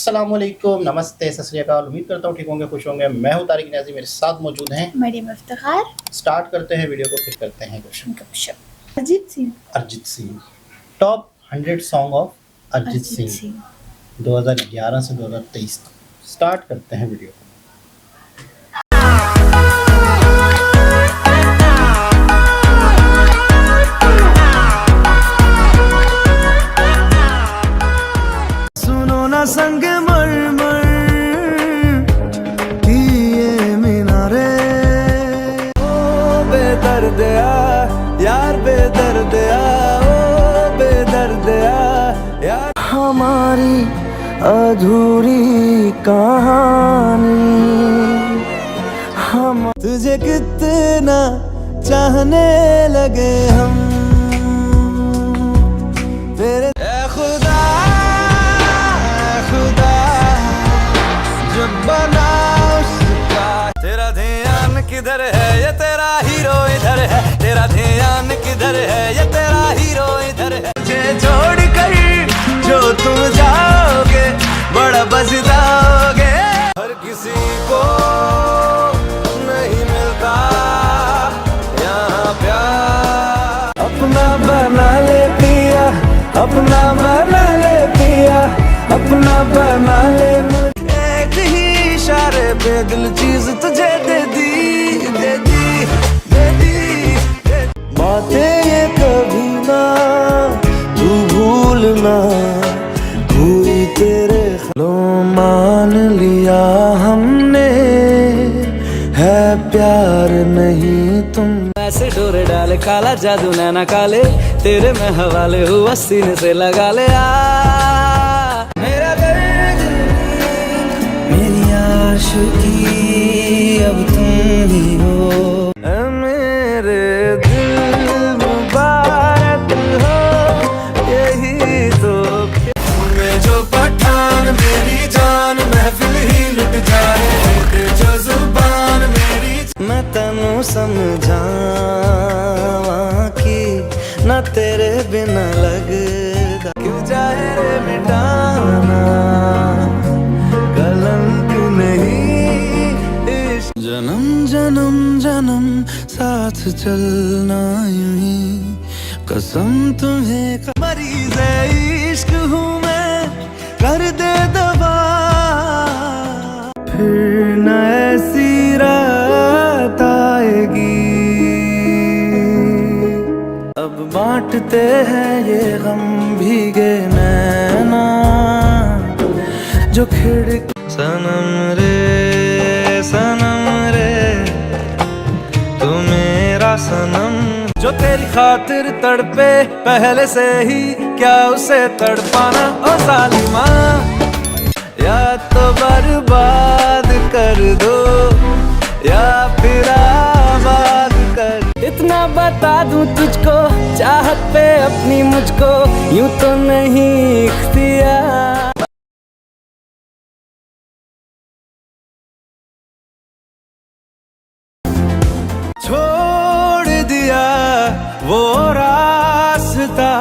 अस्सलामुअलैकुम, नमस्ते, सत श्री अकाल। उम्मीद करता हूँ ठीक होंगे, खुश होंगे। मैं हूँ तारिक नियाज़ी, मेरे साथ मौजूद हैं मरियम इफ्तिखार। स्टार्ट करते हैं वीडियो को, फिर करते हैं question. Arijit Singh, top 100 song of Arijit Singh 2011 से 2023 तक। स्टार्ट करते हैं वीडियो को। संग मरमर की ये मीनारे, ओ बेदर्दिया यार, बेदर्दिया ओ बेदर्दिया यार। हमारी अधूरी कहानी, हम तुझे कितना चाहने लगे हम, तेरे बना उसका। तेरा ध्यान किधर है, ये तेरा हीरो इधर है। तेरा ध्यान किधर है, ये तेरा हीरो इधर है। मुझे छोड़ कर जो तुम जाओगे, बड़ा पछताओगे। हर किसी को नहीं मिलता यहाँ प्यार। अपना बना ले पिया, अपना बना ले पिया, अपना बना ले। इशारे पे दिल चीज तुझे दे दी, दे दी, दे दी। बातें ये कभी ना तू भूलना, हुई तेरे लो मान लिया हमने, है प्यार नहीं तुम। ऐसे डोरे डाले काला जादू नैना काले, तेरे में हवाले हुआ सीने से लगा ले। मेरा आशिकी अब तुम ही हो, मेरे दिल मुबारक हो, यही तो। मैं जो पठान मेरी जान, महफिल ही लुट जाए जो जुबान मेरी। मैं तनु समझावा कि ना तेरे बिना लगदा, क्यों जाए रे मिटाना जन्म जन्म जन्म साथ चलना यूं ही, कसम तुम्हें। मरीज़ इश्क हूँ मैं, कर दे दवा। फिर न ऐसी रात आएगी, अब बांटते हैं ये गम भीगे नैना, जो खिड़क। सनम रे सनम रे, तू मेरा सनम, जो तेरी खातिर तड़पे पहले से ही, क्या उसे तड़पाना ओ जालिमा। या तो बर्बाद कर दो या फिर आबाद कर। इतना बता दूं तुझको, चाहत पे अपनी मुझको यूं तो नहीं इख्तियार। छोड़ दिया वो रास्ता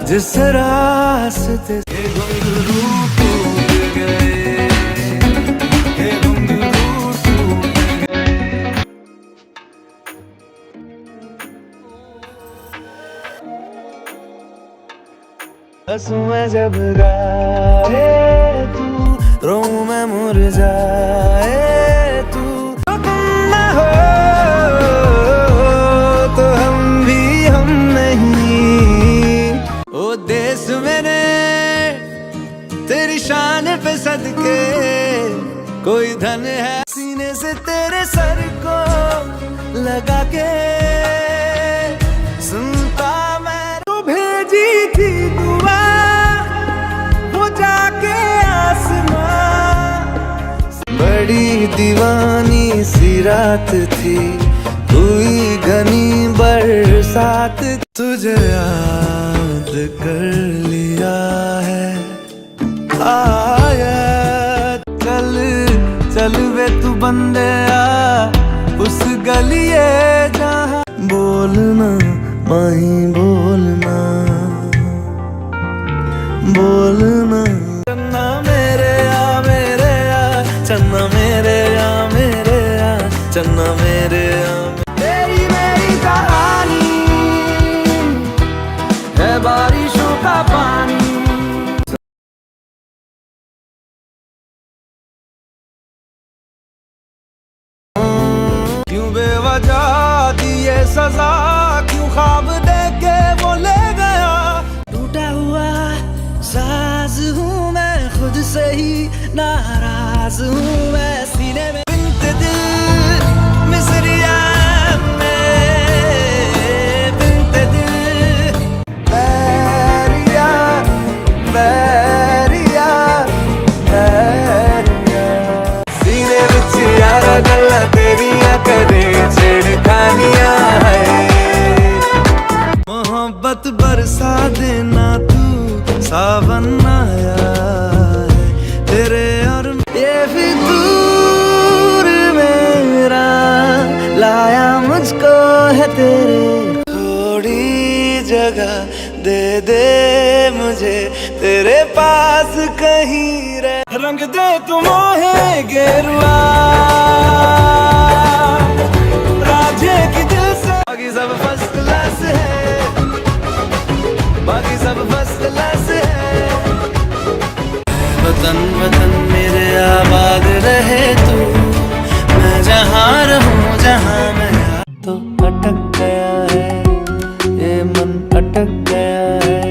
जिस रास्ते से घुंघरू टूट गए, घुंघरू टूट गए। हंसूं मैं जब गाए तू, रोऊं मैं मुरझाए तू। देश मेरे तेरी शान पे सदके, कोई धन है सीने से तेरे सर को लगा के। सुनता मैं तो भेजी थी दुआ, वो जाके आसमां। बड़ी दीवानी सी रात थी, हुई घनी बरसात। तुझे याद कर लिया है आया, चल चल वे तू बंदे आ उस गलिए जहाँ। बोलना माही बोलना, बोलना मेरे सजा क्यों ख्वाब दे के वो ले गया। टूटा हुआ साज हूँ मैं, खुद से ही नाराज हूँ मैं, सीने में बिंत दिल मिसरिया में बिंत दिल। बैरिया बैरिया बैरिया सीने विच यारा गल्लां तेरियां करे छेड़खानियां है। मोहब्बत बरसा देना तू सावन आया है तेरे और ये फितूर मेरा लाया मुझको है तेरे। थोड़ी जगह दे दे मुझे तेरे पास कहीं रह, रंग दे तुम है गेरुआ राजे की दिल से। बाकी सब फर्स्ट क्लास है, बाकी सब फर्स्ट क्लास है। वतन वतन मेरे आबाद रहे तू, मैं जहाँ रहूँ जहाँ मैं। तो अटक गया है ये मन, अटक गया है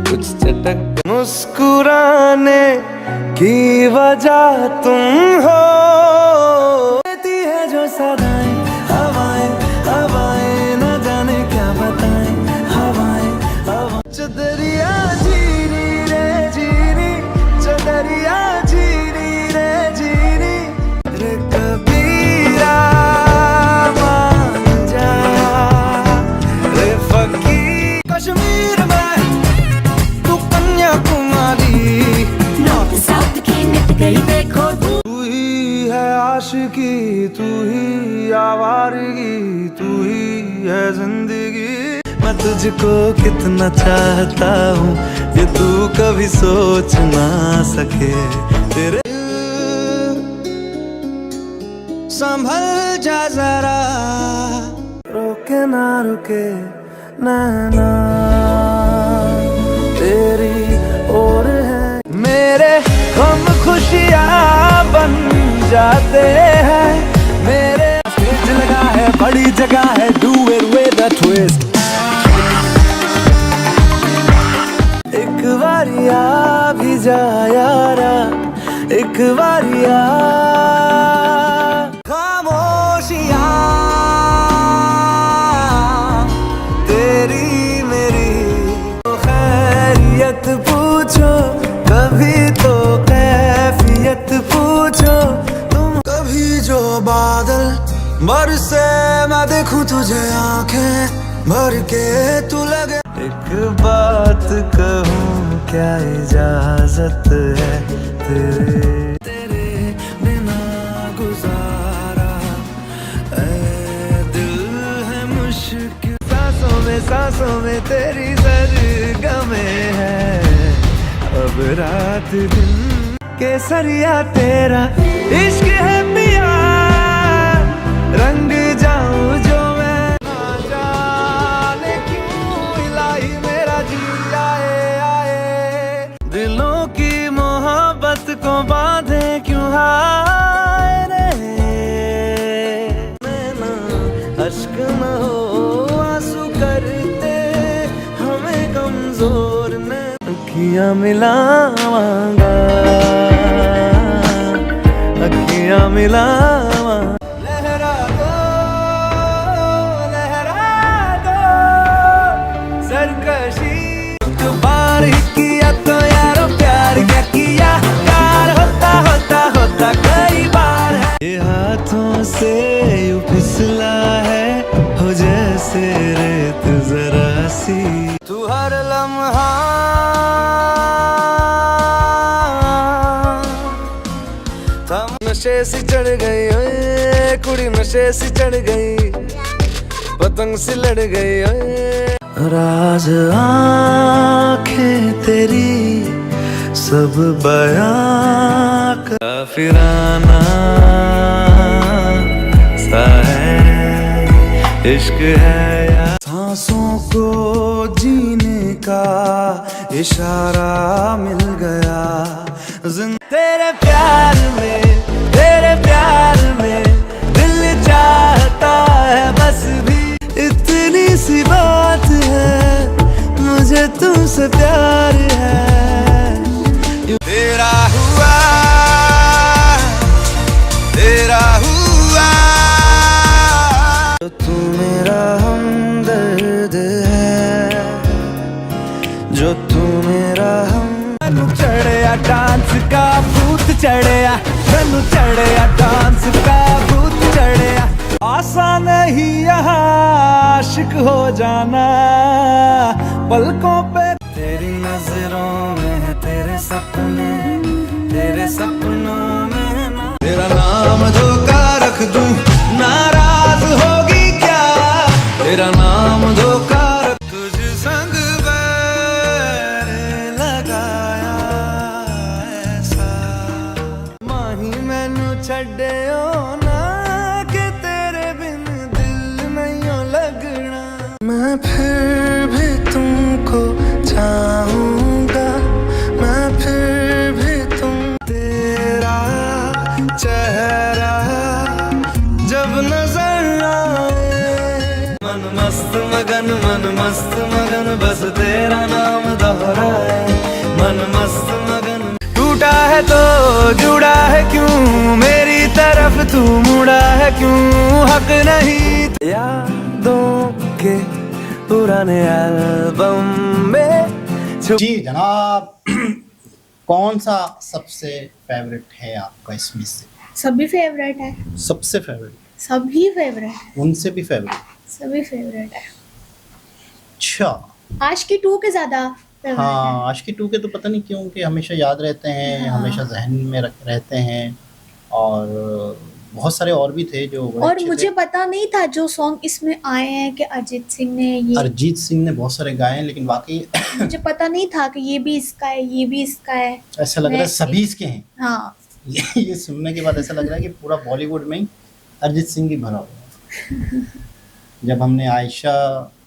कुछ चटक। मुस्कुराने की वजह तुम हो, देती है जो सदाएं हवाएं हवाएं, न जाने क्या बताएं हवाएं हवाएं। चदरिया जीनी रे जीनी, चदरिया जीनी रे जीनी, रे कबीरा मान जा रे फकीर। कश्मीर में तू कन्याकुमारी, नॉर्थ साउथ की मिट गई देखो तू ही है आशिकी, तू ही आवारगी, तू ही है जिंदगी। मैं तुझको कितना चाहता हूँ ये तू कभी सोच ना सके। तेरे संभल जा जरा, रोके ना रुके नैना तेरी और है। मेरे गम खुशियाँ बन जाते हैं मेरे। स्टेज लगा है बड़ी जगह है, do it with a twist. एक बारिया भी जा यारा, एक बारिया। खामोशियाँ तेरी मेरी, खैरियत पूछो कभी तो कैफियत पूछो तुम। कभी जो बादल बरसे मैं देखूं तुझे आंखें भर के तू लगे। एक बात कहूँ क्या इजाजत है तेरे, तेरे बिना गुजारा ऐ दिल है मुश्किल। सांसों में तेरी सरगमे है, अब रात दिन केसरिया तेरा इश्क है पिया। रंग जाऊं जो मैं, ना जाने क्यों इलाही मेरा जी आए आए। दिलों की मोहब्बत को बांधे क्यों हाय रे, नैना अश्क न हो आंसू करते हमें कमजोर न। अखियां मिलावांगा, अखियां मिलावां। लहरा दो सरकशी। तो बार ही किया तो यारो प्यार क्या किया, प्यार होता होता होता कई बार है। ये हाथों से यूं फिसला है हो जैसे रेत जरा सी। तू हर लम्हा नशे सी चढ़ गई ओए कुड़ी, नशे सी चढ़ गई, पतंग सी लड़ गई ओए। राज आँखें तेरी सब बयां काफिराना सा है इश्क है या। सांसों को जीने का इशारा मिल गया। तेरे प्यार में दिल चाहता है बस भी तुझसे प्यार है। तेरा हुआ जो तू मेरा हमदर्द है, जो तू मेरा हम मैनू चढ़िया डांस का भूत चढ़िया, मैनू चढ़िया डांस का भूत चढ़िया। आसान नहीं यहाँ आशिक हो जाना पलकों पे। तेरी नजरों में है तेरे सपने, तेरे सपनों में ना तेरा नाम धोखा रख दूं, नाराज होगी क्या तेरा नाम धोखा रख। तुझ संग बैर लगाया ऐसा माही मैनू छड्डियो ना कि तेरे बिन दिल नहीं लगना। मैं फिर भी तुमको चाहूंगा, मैं फिर भी तुम तेरा चेहरा जब नजर आए। मन मस्त मगन बस तेरा नाम दोहराए। मन मस्त मगन टूटा है तो जुड़ा है क्यों, मेरी तरफ तू मुड़ा है क्यों। हक नहीं यादों के पुराने एल्बम में जी जनाब, कौन सा सबसे फेवरेट है आपका इसमें से? सभी फेवरेट है, सबसे फेवरेट, सभी फेवरेट है, उनसे भी फेवरेट? सभी फेवरेट है। अच्छा, आशिकी 2 के ज्यादा फेवरेट है। हाँ आशिकी 2 के तो पता नहीं क्यों कि हमेशा याद रहते हैं, हाँ। हमेशा जहन में रहते हैं। और बहुत सारे और भी थे जो बड़े और अच्छे मुझे थे। पता नहीं था जो सॉन्ग इसमें आए हैं कि अरिजीत सिंह ने ये, अरिजीत सिंह ने बहुत सारे गाए हैं, लेकिन वाकई मुझे पता नहीं था कि ये भी इसका है, ये भी इसका है। ऐसा लग रहा है मैं- सभी इसके हैं। हाँ, ये सुनने के बाद ऐसा लग रहा है कि पूरा बॉलीवुड में ही अरिजीत सिंह ही भरा हुआ है। जब हमने आयशा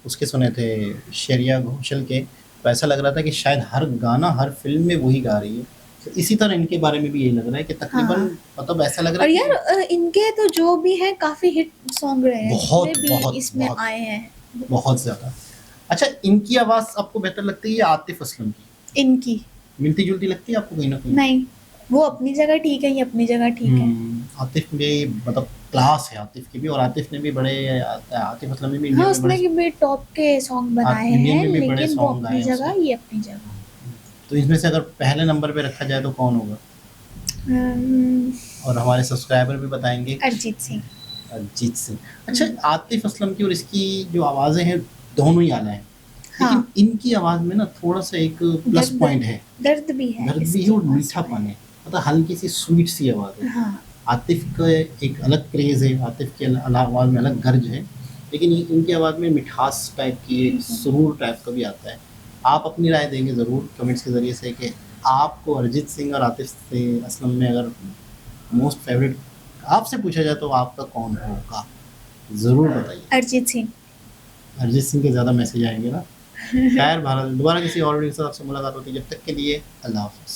उसके सुने थे, श्रेया घोषाल के, तो ऐसा लग रहा था कि शायद हर गाना हर फिल्म में वही गा रही है। तो इसी तरह इनके बारे में भी यही लग रहा है कि तकरीबन हाँ। मतलब ऐसा लग रहा और है यार इनके तो जो भी हैं काफी हिट सॉन्ग रहे हैं, बहुत, जितने भी बहुत, इसमें बहुत। आए हैं। कि बहुत ज्यादा। अच्छा, इनकी आवाज आपको बेहतर लगती है या आतिफ असलम की? इनकी मिलती जुलती लगती है आपको कहीं ना कहीं? नहीं, वो अपनी जगह ठीक है, ये अपनी जगह ठीक है। आतिफ में मतलब क्लास है आतिफ की भी, और आतिफ ने भी बड़े, आतिफ असलम ने भी हाँ, इंडिया में उसने बड़े, की भी टॉप के सॉन्ग बनाए इंडियन हैं, में भी बड़े लेकिन वो सॉन्ग अपनी गाए हैं जगह, उसने। ये अपनी जगह। तो इसमें से अगर पहले नंबर पे रखा जाए तो कौन होगा? और हमारे सब्सक्राइबर भी बताएंगे। अरिजीत सिंह। अरिजीत सिंह। अच्छा, आतिफ असलम की और इसकी जो आवाजें हैं दोनों ही आला हैं, लेकिन हाँ। इनकी आवाज में ना थोड़ा सा एक प्लस दर्द- पॉइंट है, दर्द भी है, दर्द भी इसकी है और आवाज मीठापन में। है, मतलब हल्की सी स्वीट सी आवाज है। हाँ, आतिफ का एक अलग क्रेज है, आतिफ के आवाज़ में अलग गर्ज है, लेकिन इनकी आवाज़ में मिठास टाइप की, एक सुरूर टाइप का भी आता है। आप अपनी राय देंगे ज़रूर कमेंट्स के ज़रिए से कि आपको अरिजीत सिंह और आतिफ असलम में अगर मोस्ट फेवरेट आपसे पूछा जाए तो आपका कौन होगा, ज़रूर बताइए। अरिजीत सिंह। अरिजीत सिंह के ज़्यादा मैसेज आएंगे ना। खैर, भारत दोबारा किसी और वीडियो के साथ आपसे मुलाकात होती है, जब तक के लिए अल्लाह हाफ़िज़।